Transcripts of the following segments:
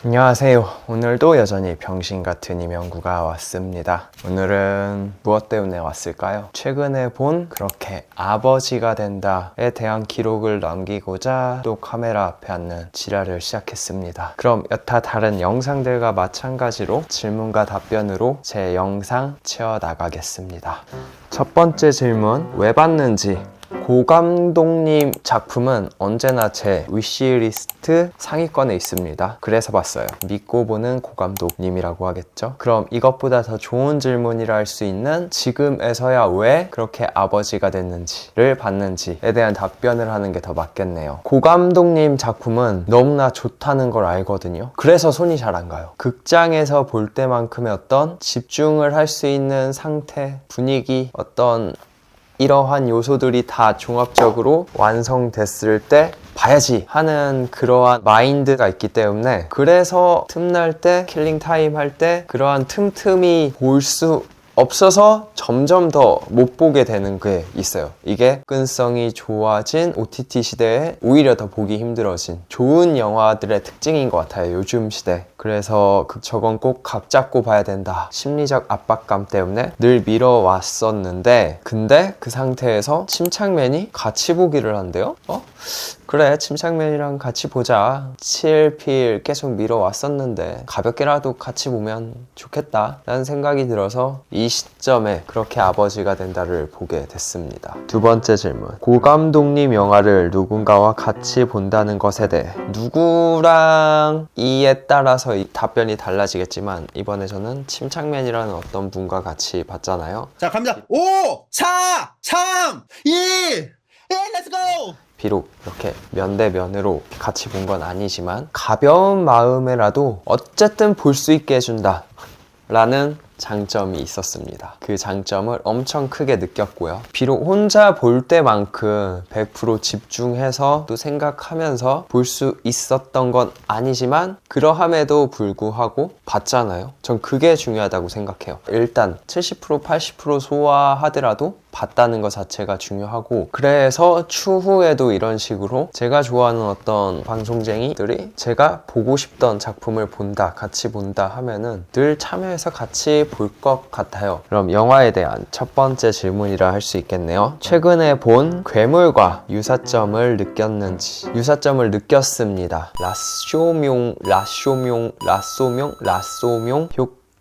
안녕하세요. 오늘도 여전히 병신같은 이명구가 왔습니다. 오늘은 무엇 때문에 왔을까요? 최근에 본 그렇게 아버지가 된다에 대한 기록을 남기고자 또 카메라 앞에 앉는 지랄을 시작했습니다. 그럼 여타 다른 영상들과 마찬가지로 질문과 답변으로 제 영상 채워나가겠습니다. 첫 번째 질문, 왜 봤는지. 고감독님 작품은 언제나 제 위시리스트 상위권에 있습니다. 그래서 봤어요. 믿고 보는 고감독님이라고 하겠죠. 그럼 이것보다 더 좋은 질문이라 할 수 있는 지금에서야 왜 그렇게 아버지가 됐는지를 봤는지에 대한 답변을 하는 게 더 맞겠네요. 고감독님 작품은 너무나 좋다는 걸 알거든요. 그래서 손이 잘 안 가요. 극장에서 볼 때만큼의 어떤 집중을 할 수 있는 상태, 분위기, 어떤 이러한 요소들이 다 종합적으로 완성됐을 때 봐야지 하는 그러한 마인드가 있기 때문에, 그래서 틈날 때, 킬링타임 할 때 그러한 틈틈이 볼 수 없어서 점점 더 못 보게 되는 게 있어요. 이게 접근성이 좋아진 OTT 시대에 오히려 더 보기 힘들어진 좋은 영화들의 특징인 것 같아요, 요즘 시대. 그래서 저건 꼭 각 잡고 봐야 된다, 심리적 압박감 때문에 늘 미뤄왔었는데, 근데 그 상태에서 침착맨이 같이 보기를 한대요? 그래, 침착맨이랑 같이 보자. 7필 계속 미뤄왔었는데 가볍게라도 같이 보면 좋겠다 라는 생각이 들어서 이 시점에 그렇게 아버지가 된다를 보게 됐습니다. 두 번째 질문, 고감독님 영화를 누군가와 같이 본다는 것에 대해. 누구랑 이에 따라서 이 답변이 달라지겠지만, 이번에 저는 침착맨이라는 어떤 분과 같이 봤잖아요. 자, 갑니다. 5, 4, 3, 2, 1, 렛츠고! 비록 이렇게 면대면으로 같이 본 건 아니지만 가벼운 마음에라도 어쨌든 볼 수 있게 해준다 라는 장점이 있었습니다. 그 장점을 엄청 크게 느꼈고요. 비록 혼자 볼 때만큼 100% 집중해서 또 생각하면서 볼 수 있었던 건 아니지만, 그러함에도 불구하고 봤잖아요. 전 그게 중요하다고 생각해요. 일단 70% 80% 소화하더라도 봤다는 것 자체가 중요하고, 그래서 추후에도 이런 식으로 제가 좋아하는 어떤 방송쟁이들이 제가 보고 싶던 작품을 본다, 같이 본다 하면은 늘 참여해서 같이 볼 것 같아요. 그럼 영화에 대한 첫 번째 질문이라 할 수 있겠네요. 최근에 본 괴물과 유사점을 느꼈는지. 유사점을 느꼈습니다. 라쏘뇽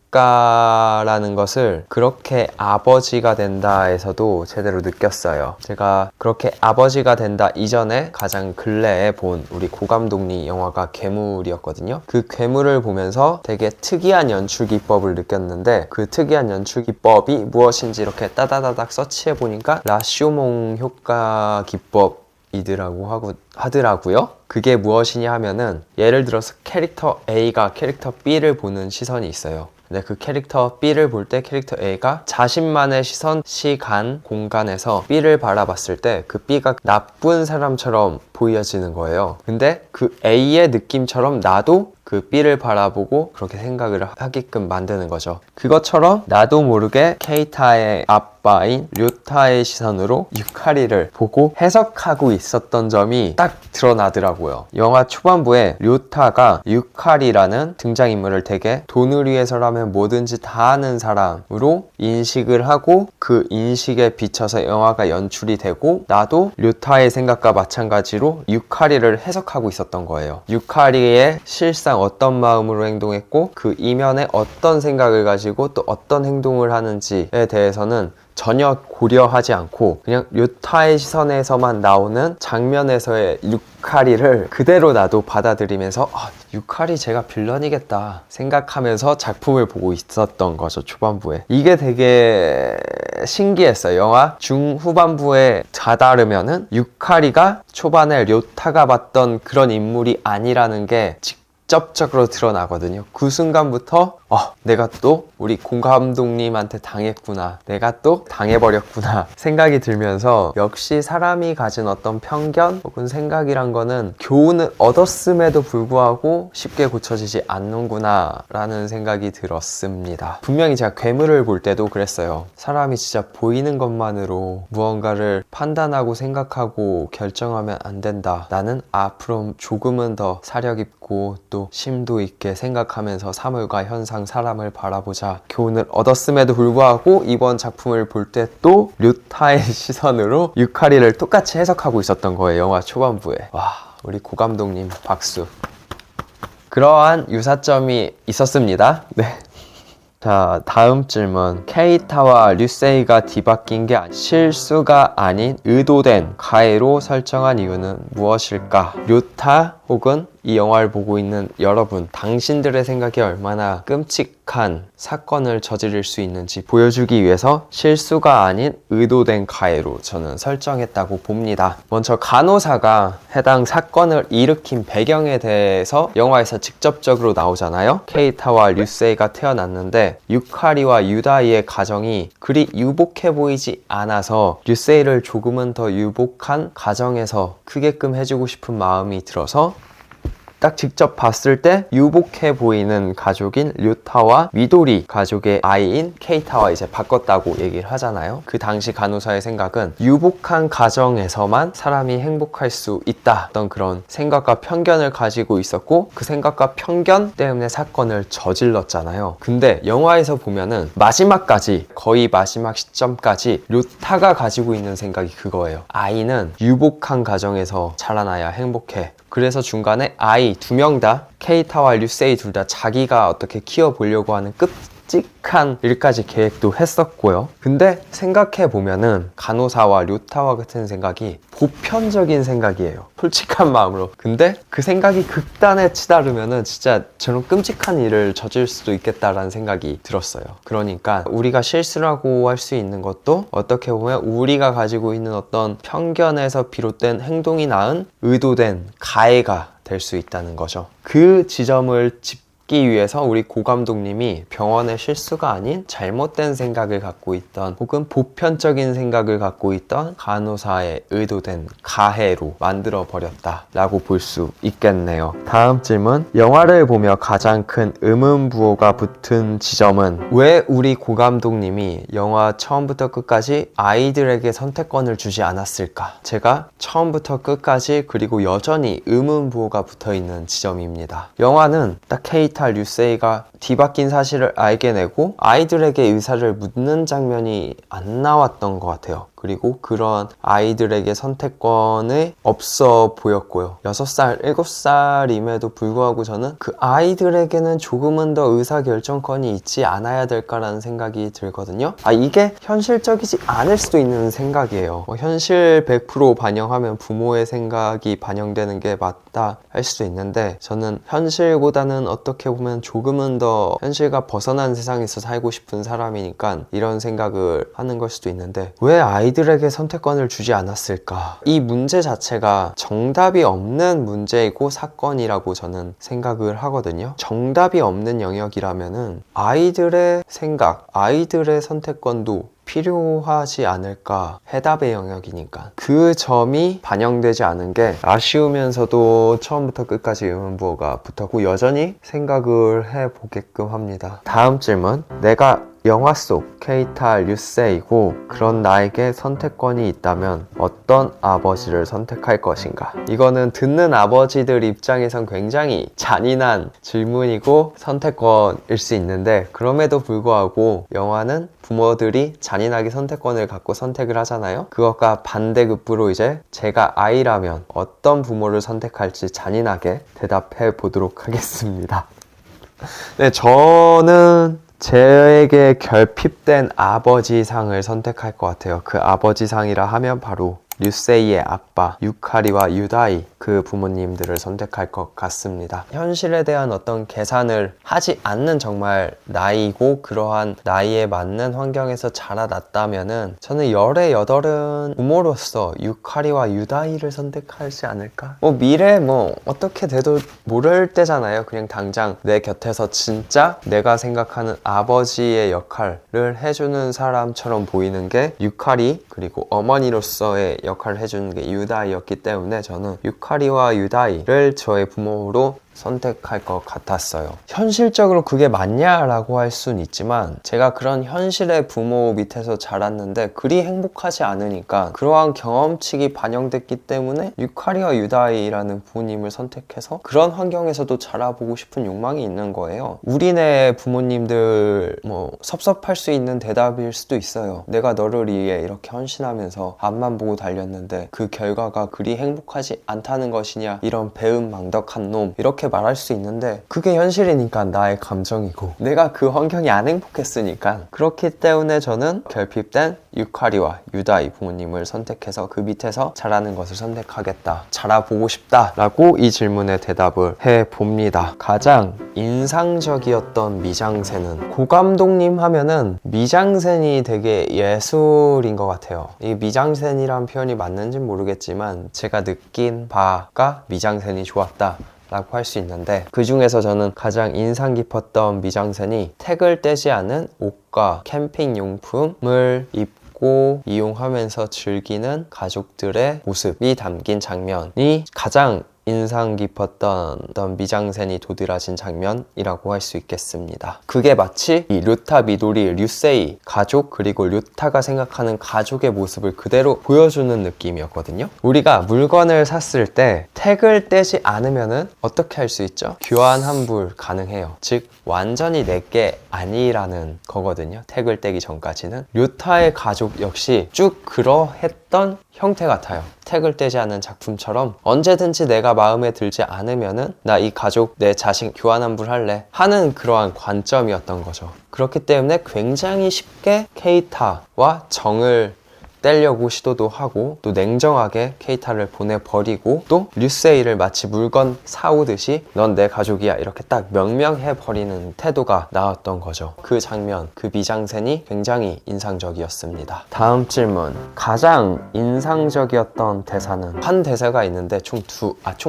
효과라는 것을 그렇게 아버지가 된다에서도 제대로 느꼈어요. 제가 그렇게 아버지가 된다 이전에 가장 근래에 본 우리 고감독님 영화가 괴물이었거든요. 그 괴물을 보면서 되게 특이한 연출 기법을 느꼈는데, 그 특이한 연출 기법이 무엇인지 이렇게 따다다닥 서치해보니까 라쇼몽 효과 기법 이더라고 하더라고요. 그게 무엇이냐 하면은, 예를 들어서 캐릭터 A가 캐릭터 B를 보는 시선이 있어요. 근데 그 캐릭터 B를 볼 때 캐릭터 A가 자신만의 시선, 시간, 공간에서 B를 바라봤을 때 그 B가 나쁜 사람처럼 보여지는 거예요. 근데 그 A의 느낌처럼 나도 그 B를 바라보고 그렇게 생각을 하게끔 만드는 거죠. 그것처럼 나도 모르게 케이타의 아빠인 료타의 시선으로 유카리를 보고 해석하고 있었던 점이 딱 드러나더라고요. 영화 초반부에 료타가 유카리라는 등장인물을 되게 돈을 위해서라면 뭐든지 다 하는 사람으로 인식을 하고, 그 인식에 비춰서 영화가 연출이 되고, 나도 료타의 생각과 마찬가지로 유카리를 해석하고 있었던 거예요. 유카리의 실상 어떤 마음으로 행동했고, 그 이면에 어떤 생각을 가지고 또 어떤 행동을 하는지에 대해서는 전혀 고려하지 않고 그냥 료타의 시선에서만 나오는 장면에서의 유카리를 그대로 나도 받아들이면서 유카리 제가 빌런이겠다 생각하면서 작품을 보고 있었던 거죠, 초반부에. 이게 되게 신기했어요. 영화 중후반부에 다다르면은 유카리가 초반에 료타가 봤던 그런 인물이 아니라는 게 직접적으로 드러나거든요. 그 순간부터 내가 또 우리 고감독님한테 당했구나, 내가 또 당해버렸구나 생각이 들면서, 역시 사람이 가진 어떤 편견 혹은 생각이란 거는 교훈을 얻었음에도 불구하고 쉽게 고쳐지지 않는구나 라는 생각이 들었습니다. 분명히 제가 괴물을 볼 때도 그랬어요. 사람이 진짜 보이는 것만으로 무언가를 판단하고 생각하고 결정하면 안 된다. 나는 앞으로 조금은 더 사려 깊고 또 또 심도 있게 생각하면서 사물과 현상, 사람을 바라보자 교훈을 얻었음에도 불구하고 이번 작품을 볼 때 또 류타의 시선으로 유카리를 똑같이 해석하고 있었던 거예요. 영화 초반부에. 와, 우리 고 감독님 박수. 그러한 유사점이 있었습니다. 네. 자, 다음 질문. 케이타와 류세이가 뒤바뀐 게 실수가 아닌 의도된 가해로 설정한 이유는 무엇일까? 류타 혹은 이 영화를 보고 있는 여러분, 당신들의 생각이 얼마나 끔찍한 사건을 저지를 수 있는지 보여주기 위해서 실수가 아닌 의도된 가해로 저는 설정했다고 봅니다. 먼저 간호사가 해당 사건을 일으킨 배경에 대해서 영화에서 직접적으로 나오잖아요. 케이타와 류세이가 태어났는데 유카리와 유다이의 가정이 그리 유복해 보이지 않아서 류세이를 조금은 더 유복한 가정에서 크게끔 해주고 싶은 마음이 들어서 딱 직접 봤을 때 유복해 보이는 가족인 류타와 미도리 가족의 아이인 케이타와 이제 바꿨다고 얘기를 하잖아요. 그 당시 간호사의 생각은 유복한 가정에서만 사람이 행복할 수 있다 어떤 그런 생각과 편견을 가지고 있었고 그 생각과 편견 때문에 사건을 저질렀잖아요. 근데 영화에서 보면은 마지막까지 거의 마지막 시점까지 류타가 가지고 있는 생각이 그거예요. 아이는 유복한 가정에서 자라나야 행복해. 그래서 중간에 아이 2명 다 케이타와 류세이 둘 다 자기가 어떻게 키워보려고 하는 끔찍한 일까지 계획도 했었고요. 근데 생각해보면은 간호사와 류타와 같은 생각이 보편적인 생각이에요. 솔직한 마음으로. 근데 그 생각이 극단에 치달으면은 진짜 저런 끔찍한 일을 저질 수도 있겠다라는 생각이 들었어요. 그러니까 우리가 실수라고 할 수 있는 것도 어떻게 보면 우리가 가지고 있는 어떤 편견에서 비롯된 행동이 낳은 의도된 가해가 될 수 있다는 거죠. 그 지점을 기 위해서 우리 고 감독님이 병원의 실수가 아닌 잘못된 생각을 갖고 있던 혹은 보편적인 생각을 갖고 있던 간호사의 의도된 가해로 만들어 버렸다 라고 볼 수 있겠네요. 다음 질문. 영화를 보며 가장 큰 의문부호가 붙은 지점은 왜 우리 고 감독님이 영화 처음부터 끝까지 아이들에게 선택권을 주지 않았을까? 제가 처음부터 끝까지 그리고 여전히 의문부호가 붙어있는 지점입니다. 영화는 딱 케이타 류세이가 뒤바뀐 사실을 알게 되고 아이들에게 의사를 묻는 장면이 안 나왔던 것 같아요. 그리고 그런 아이들에게 선택권이 없어 보였고요. 6살, 7살임에도 불구하고 저는 그 아이들에게는 조금은 더 의사결정권이 있지 않아야 될까라는 생각이 들거든요. 이게 현실적이지 않을 수도 있는 생각이에요. 현실 100% 반영하면 부모의 생각이 반영되는 게 맞다 할 수도 있는데 저는 현실보다는 어떻게 보면 조금은 더 현실과 벗어난 세상에서 살고 싶은 사람이니까 이런 생각을 하는 걸 수도 있는데 왜 아이들에게 선택권을 주지 않았을까? 이 문제 자체가 정답이 없는 문제이고 사건이라고 저는 생각을 하거든요. 정답이 없는 영역이라면은 아이들의 생각, 아이들의 선택권도 필요하지 않을까. 해답의 영역이니까. 그 점이 반영되지 않은 게 아쉬우면서도 처음부터 끝까지 의문부호가 붙었고 여전히 생각을 해보게끔 합니다. 다음 질문. 내가 영화 속 케이타 류세이고 그런 나에게 선택권이 있다면 어떤 아버지를 선택할 것인가? 이거는 듣는 아버지들 입장에선 굉장히 잔인한 질문이고 선택권일 수 있는데 그럼에도 불구하고 영화는 부모들이 잔인하게 선택권을 갖고 선택을 하잖아요. 그것과 반대급부로 이제 제가 아이라면 어떤 부모를 선택할지 잔인하게 대답해 보도록 하겠습니다. 네, 저는 제에게 결핍된 아버지상을 선택할 것 같아요. 그 아버지상이라 하면 바로 류세이의 아빠 유카리와 유다이 그 부모님들을 선택할 것 같습니다. 현실에 대한 어떤 계산을 하지 않는 정말 나이고 그러한 나이에 맞는 환경에서 자라났다면은 저는 열의 여덟은 부모로서 유카리와 유다이를 선택하지 않을까? 미래 어떻게 돼도 모를 때잖아요. 그냥 당장 내 곁에서 진짜 내가 생각하는 아버지의 역할을 해주는 사람처럼 보이는 게 유카리 그리고 어머니로서의 역할을 해주는 게 유다이였기 때문에 저는 유카리와 유다이를 저의 부모로 선택할 것 같았어요. 현실적으로 그게 맞냐라고 할 순 있지만 제가 그런 현실의 부모 밑에서 자랐는데 그리 행복하지 않으니까 그러한 경험치가 반영됐기 때문에 유카리와 유다이라는 부모님을 선택해서 그런 환경에서도 자라보고 싶은 욕망이 있는 거예요. 우리네 부모님들 뭐 섭섭할 수 있는 대답일 수도 있어요. 내가 너를 위해 이렇게 헌신하면서 앞만 보고 달렸는데 그 결과가 그리 행복하지 않다는 것이냐, 이런 배은망덕한 놈, 이렇게 말할 수 있는데 그게 현실이니까 나의 감정이고 내가 그 환경이 안 행복했으니까. 그렇기 때문에 저는 결핍된 유카리와 유다이 부모님을 선택해서 그 밑에서 자라는 것을 선택하겠다, 자라보고 싶다 라고 이 질문에 대답을 해봅니다. 가장 인상적이었던 미장센은, 고감독님 하면은 미장센이 되게 예술인 것 같아요. 이 미장센이란 표현이 맞는지 모르겠지만 제가 느낀 바가 미장센이 좋았다 라고 할 수 있는데, 그 중에서 저는 가장 인상 깊었던 미장센이 택을 떼지 않은 옷과 캠핑 용품을 입고 이용하면서 즐기는 가족들의 모습이 담긴 장면이 가장 인상 깊었던 미장센이 도드라진 장면이라고 할 수 있겠습니다. 그게 마치 이 류타, 미도리, 류세이 가족, 그리고 류타가 생각하는 가족의 모습을 그대로 보여주는 느낌이었거든요. 우리가 물건을 샀을 때 택을 떼지 않으면은 어떻게 할 수 있죠? 교환 환불 가능해요. 즉 완전히 내게 아니라는 거거든요. 택을 떼기 전까지는. 류타의 가족 역시 쭉 그러했던 형태 같아요. 택을 떼지 않은 작품처럼 언제든지 내가 마음에 들지 않으면은 나 이 가족, 내 자식 교환 환불할래 하는 그러한 관점이었던 거죠. 그렇기 때문에 굉장히 쉽게 케이타와 정을 떼려고 시도도 하고, 또 냉정하게 케이타를 보내버리고, 또 류세이를 마치 물건 사오듯이 넌 내 가족이야 이렇게 딱 명명해버리는 태도가 나왔던 거죠. 그 장면, 그 미장센이 굉장히 인상적이었습니다. 다음 질문. 가장 인상적이었던 대사는, 한 대사가 있는데 총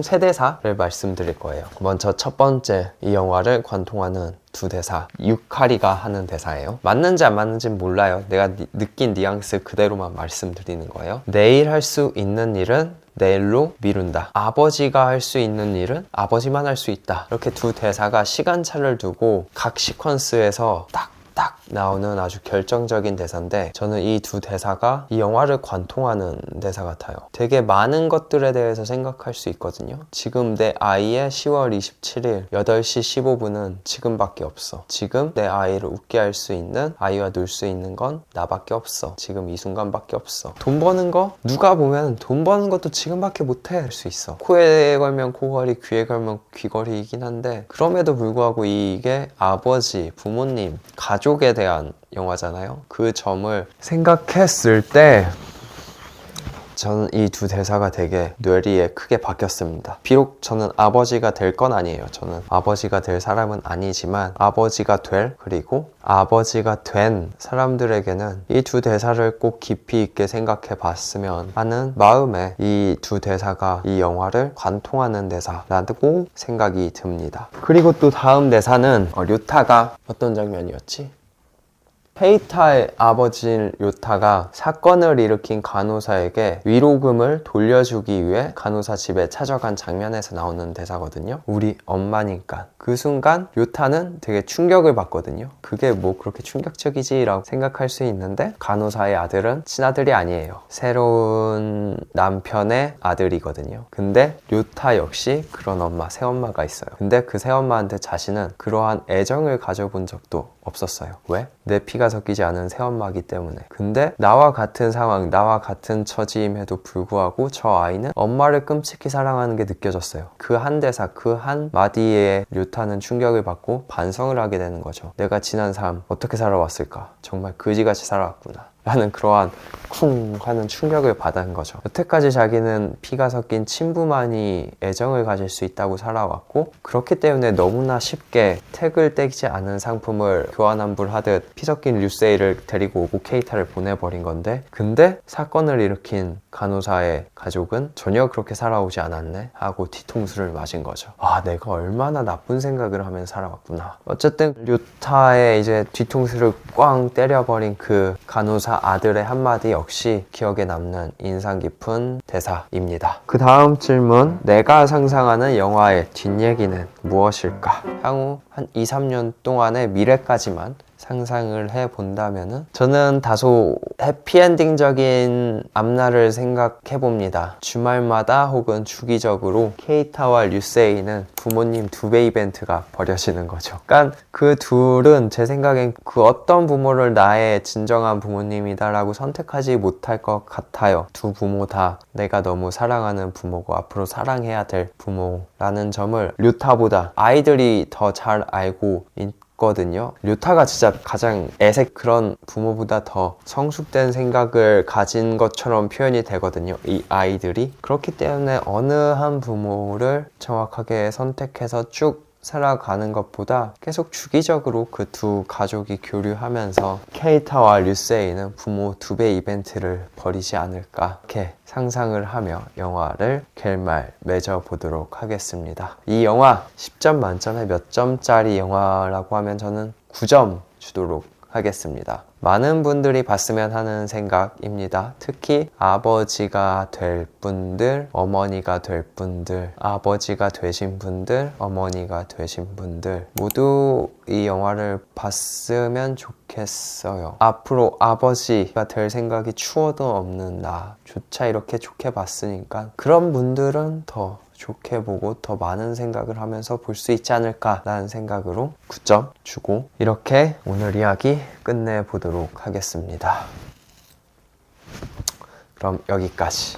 세 대사를 말씀드릴 거예요. 먼저 첫 번째, 이 영화를 관통하는 두 대사, 유카리가 하는 대사예요. 맞는지 안 맞는지는 몰라요. 내가 느낀 뉘앙스 그대로만 말씀드리는 거예요. 내일 할 수 있는 일은 내일로 미룬다. 아버지가 할 수 있는 일은 아버지만 할 수 있다. 이렇게 두 대사가 시간차를 두고 각 시퀀스에서 딱 나오는 아주 결정적인 대사인데, 저는 이 두 대사가 이 영화를 관통하는 대사 같아요. 되게 많은 것들에 대해서 생각할 수 있거든요. 지금 내 아이의 10월 27일 8시 15분은 지금밖에 없어. 지금 내 아이를 웃게 할 수 있는, 아이와 놀 수 있는 건 나밖에 없어. 지금 이 순간밖에 없어. 돈 버는 거? 누가 보면 돈 버는 것도 지금밖에 못해 할 수 있어. 코에 걸면 코걸이, 귀에 걸면 귀걸이이긴 한데, 그럼에도 불구하고 이게 아버지, 부모님, 가족에 대한 영화잖아요. 그 점을 생각했을 때 저는 이 두 대사가 되게 뇌리에 크게 박혔습니다. 비록 저는 아버지가 될 건 아니에요. 저는 아버지가 될 사람은 아니지만 아버지가 될, 그리고 아버지가 된 사람들에게는 이 두 대사를 꼭 깊이 있게 생각해 봤으면 하는 마음에 이 두 대사가 이 영화를 관통하는 대사라고 생각이 듭니다. 그리고 또 다음 대사는 류타가 어떤 장면이었지? 케이타의 아버지인 류타가 사건을 일으킨 간호사에게 위로금을 돌려주기 위해 간호사 집에 찾아간 장면에서 나오는 대사거든요. 우리 엄마니까. 그 순간 류타는 되게 충격을 받거든요. 그게 뭐 그렇게 충격적이지? 라고 생각할 수 있는데, 간호사의 아들은 친아들이 아니에요. 새로운 남편의 아들이거든요. 근데 류타 역시 그런 엄마, 새엄마가 있어요. 근데 그 새엄마한테 자신은 그러한 애정을 가져본 적도 없었어요. 왜? 내 피가 섞이지 않은 새엄마기 때문에. 근데 나와 같은 상황, 나와 같은 처지임에도 불구하고 저 아이는 엄마를 끔찍히 사랑하는 게 느껴졌어요. 그 한 대사, 그 한 마디에 류타는 충격을 받고 반성을 하게 되는 거죠. 내가 지난 삶 어떻게 살아왔을까? 정말 그지같이 살아왔구나 라는 그러한 쿵 하는 충격을 받은 거죠. 여태까지 자기는 피가 섞인 친부만이 애정을 가질 수 있다고 살아왔고, 그렇기 때문에 너무나 쉽게 택을 떼지 않은 상품을 교환환불하듯 피 섞인 류세이를 데리고 오고 케이타를 보내버린 건데, 근데 사건을 일으킨 간호사의 가족은 전혀 그렇게 살아오지 않았네 하고 뒤통수를 맞은 거죠. 아, 내가 얼마나 나쁜 생각을 하면 살아왔구나. 어쨌든 류타의 이제 뒤통수를 꽝 때려버린 그 간호사 조카 아들의 한마디 역시 기억에 남는 인상 깊은 대사입니다. 그 다음 질문, 내가 상상하는 영화의 뒷얘기는 무엇일까? 향후 한 2, 3년 동안의 미래까지만 상상을 해본다면은 저는 다소 해피엔딩적인 앞날을 생각해봅니다. 주말마다 혹은 주기적으로 케이타와 류세이는 부모님 2배 이벤트가 벌어지는 거죠. 그러니까 그 둘은 제 생각엔 그 어떤 부모를 나의 진정한 부모님이다라고 선택하지 못할 것 같아요. 두 부모 다 내가 너무 사랑하는 부모고 앞으로 사랑해야 될 부모라는 점을 류타보다 아이들이 더 잘 알고 거든요. 류타가 진짜 가장 애색 그런 부모보다 더 성숙된 생각을 가진 것처럼 표현이 되거든요. 이 아이들이. 그렇기 때문에 어느 한 부모를 정확하게 선택해서 쭉 살아가는 것보다 계속 주기적으로 그 두 가족이 교류하면서 케이타와 류세이는 부모 2배 이벤트를 벌이지 않을까 이렇게 상상을 하며 영화를 결말 맺어보도록 하겠습니다. 이 영화 10점 만점에 몇 점짜리 영화라고 하면 저는 9점 주도록 하겠습니다. 많은 분들이 봤으면 하는 생각입니다. 특히 아버지가 될 분들, 어머니가 될 분들, 아버지가 되신 분들, 어머니가 되신 분들 모두 이 영화를 봤으면 좋겠어요. 앞으로 아버지가 될 생각이 추워도 없는 나조차 이렇게 좋게 봤으니까 그런 분들은 더 좋게 보고 더 많은 생각을 하면서 볼 수 있지 않을까라는 생각으로 9점 주고 이렇게 오늘 이야기 끝내보도록 하겠습니다. 그럼 여기까지.